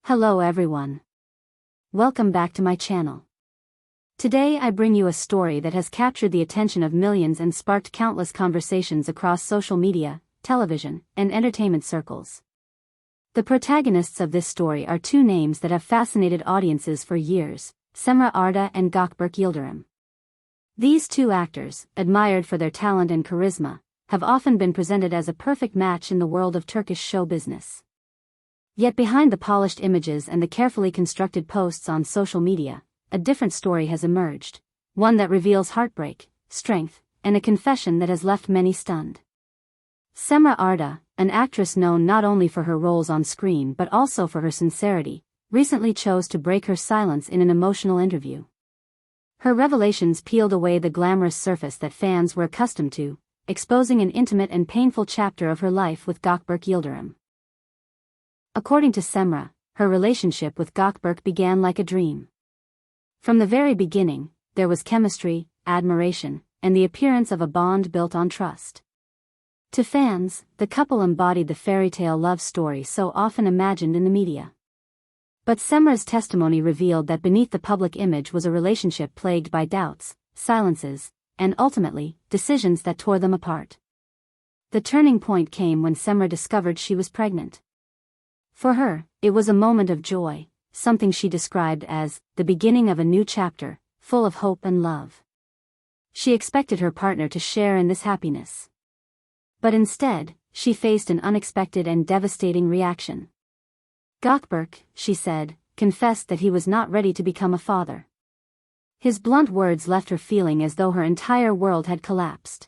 Hello everyone. Welcome back to my channel. Today I bring you a story that has captured the attention of millions and sparked countless conversations across social media, television, and entertainment circles. The protagonists of this story are two names that have fascinated audiences for years, Cemre Arda and Gökberk Yıldırım. These two actors, admired for their talent and charisma, have often been presented as a perfect match in the world of Turkish show business. Yet behind the polished images and the carefully constructed posts on social media, a different story has emerged, one that reveals heartbreak, strength, and a confession that has left many stunned. Cemre Arda, an actress known not only for her roles on screen but also for her sincerity, recently chose to break her silence in an emotional interview. Her revelations peeled away the glamorous surface that fans were accustomed to, exposing an intimate and painful chapter of her life with Gökberk Yıldırım. According to Cemre, her relationship with Gökberk began like a dream. From the very beginning, there was chemistry, admiration, and the appearance of a bond built on trust. To fans, the couple embodied the fairy tale love story so often imagined in the media. But Cemre's testimony revealed that beneath the public image was a relationship plagued by doubts, silences, and ultimately, decisions that tore them apart. The turning point came when Cemre discovered she was pregnant. For her, it was a moment of joy, something she described as the beginning of a new chapter, full of hope and love. She expected her partner to share in this happiness. But instead, she faced an unexpected and devastating reaction. Gökberk, she said, confessed that he was not ready to become a father. His blunt words left her feeling as though her entire world had collapsed.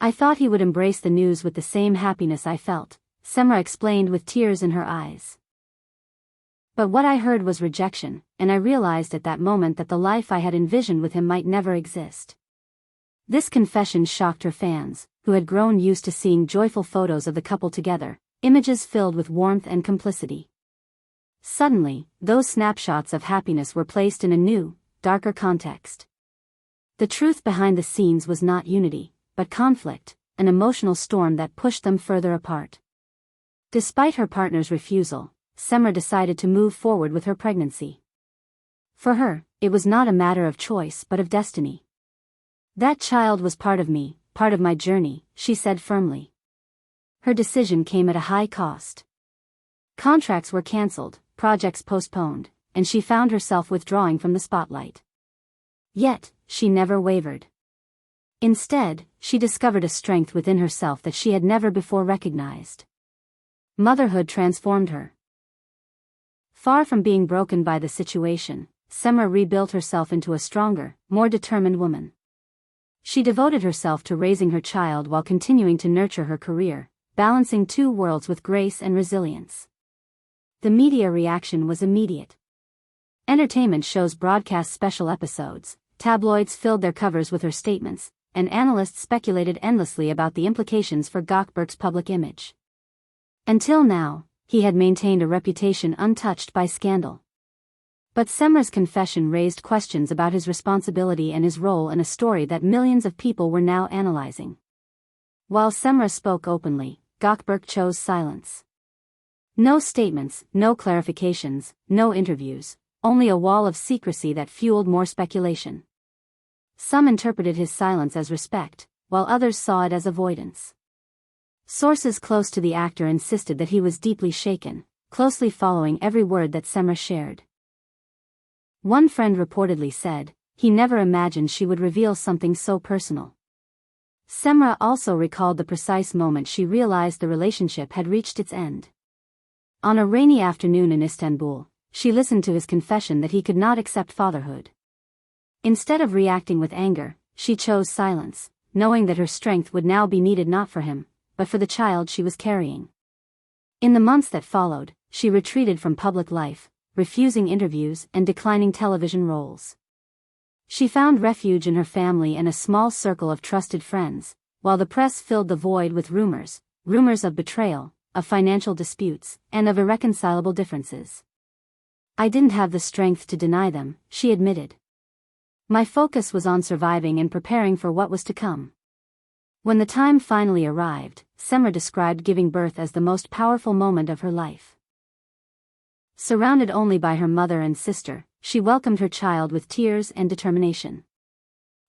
"I thought he would embrace the news with the same happiness I felt," Cemre explained with tears in her eyes. "But what I heard was rejection, and I realized at that moment that the life I had envisioned with him might never exist." This confession shocked her fans, who had grown used to seeing joyful photos of the couple together, images filled with warmth and complicity. Suddenly, those snapshots of happiness were placed in a new, darker context. The truth behind the scenes was not unity, but conflict, an emotional storm that pushed them further apart. Despite her partner's refusal, Cemre decided to move forward with her pregnancy. For her, it was not a matter of choice but of destiny. "That child was part of me, part of my journey," she said firmly. Her decision came at a high cost. Contracts were cancelled, projects postponed, and she found herself withdrawing from the spotlight. Yet, she never wavered. Instead, she discovered a strength within herself that she had never before recognized. Motherhood transformed her. Far from being broken by the situation, Cemre rebuilt herself into a stronger, more determined woman. She devoted herself to raising her child while continuing to nurture her career, balancing two worlds with grace and resilience. The media reaction was immediate. Entertainment shows broadcast special episodes, tabloids filled their covers with her statements, and analysts speculated endlessly about the implications for Gökberk's public image. Until now, he had maintained a reputation untouched by scandal. But Cemre's confession raised questions about his responsibility and his role in a story that millions of people were now analyzing. While Cemre spoke openly, Gökberk chose silence. No statements, no clarifications, no interviews, only a wall of secrecy that fueled more speculation. Some interpreted his silence as respect, while others saw it as avoidance. Sources close to the actor insisted that he was deeply shaken, closely following every word that Cemre shared. One friend reportedly said, "He never imagined she would reveal something so personal." Cemre also recalled the precise moment she realized the relationship had reached its end. On a rainy afternoon in Istanbul, she listened to his confession that he could not accept fatherhood. Instead of reacting with anger, she chose silence, knowing that her strength would now be needed not for him, but for the child she was carrying. In the months that followed, she retreated from public life, refusing interviews and declining television roles. She found refuge in her family and a small circle of trusted friends, while the press filled the void with rumors of betrayal, of financial disputes, and of irreconcilable differences. "I didn't have the strength to deny them," she admitted. "My focus was on surviving and preparing for what was to come." When the time finally arrived, Cemre described giving birth as the most powerful moment of her life. Surrounded only by her mother and sister, she welcomed her child with tears and determination.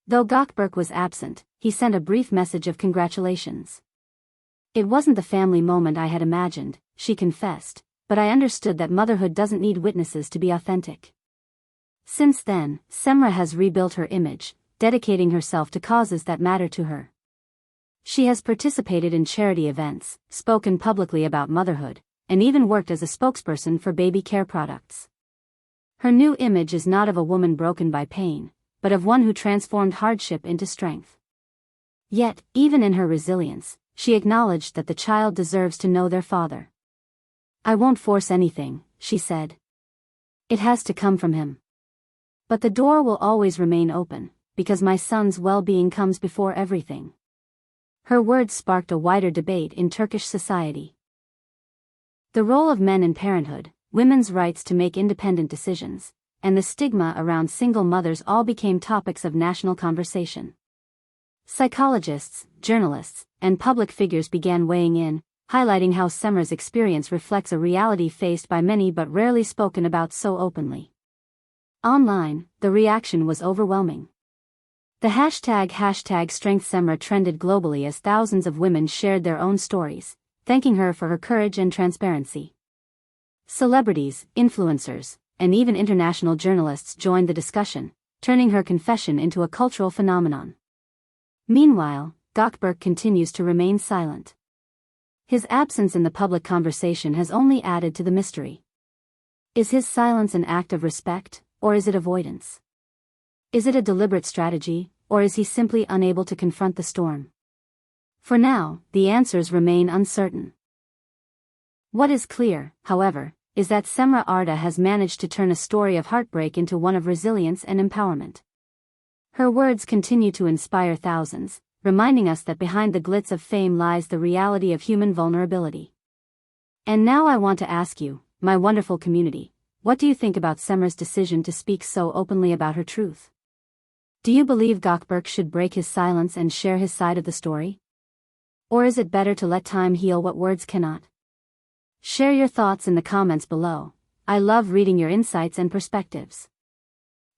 Though Gökberk was absent, he sent a brief message of congratulations. "It wasn't the family moment I had imagined," she confessed, "but I understood that motherhood doesn't need witnesses to be authentic." Since then, Cemre has rebuilt her image, dedicating herself to causes that matter to her. She has participated in charity events, spoken publicly about motherhood, and even worked as a spokesperson for baby care products. Her new image is not of a woman broken by pain, but of one who transformed hardship into strength. Yet, even in her resilience, she acknowledged that the child deserves to know their father. "I won't force anything," she said. "It has to come from him. But the door will always remain open, because my son's well-being comes before everything." Her words sparked a wider debate in Turkish society. The role of men in parenthood, women's rights to make independent decisions, and the stigma around single mothers all became topics of national conversation. Psychologists, journalists, and public figures began weighing in, highlighting how Cemre's experience reflects a reality faced by many but rarely spoken about so openly. Online, the reaction was overwhelming. The hashtag #StrengthCemre trended globally as thousands of women shared their own stories, thanking her for her courage and transparency. Celebrities, influencers, and even international journalists joined the discussion, turning her confession into a cultural phenomenon. Meanwhile, Gökberk continues to remain silent. His absence in the public conversation has only added to the mystery. Is his silence an act of respect, or is it avoidance? Is it a deliberate strategy, or is he simply unable to confront the storm? For now, the answers remain uncertain. What is clear, however, is that Cemre Arda has managed to turn a story of heartbreak into one of resilience and empowerment. Her words continue to inspire thousands, reminding us that behind the glitz of fame lies the reality of human vulnerability. And now I want to ask you, my wonderful community, what do you think about Cemre's decision to speak so openly about her truth? Do you believe Gökberk should break his silence and share his side of the story? Or is it better to let time heal what words cannot? Share your thoughts in the comments below. I love reading your insights and perspectives.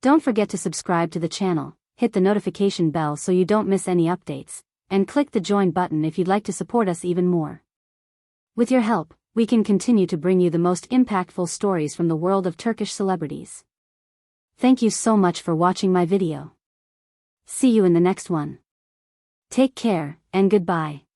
Don't forget to subscribe to the channel, hit the notification bell so you don't miss any updates, and click the join button if you'd like to support us even more. With your help, we can continue to bring you the most impactful stories from the world of Turkish celebrities. Thank you so much for watching my video. See you in the next one. Take care, and goodbye.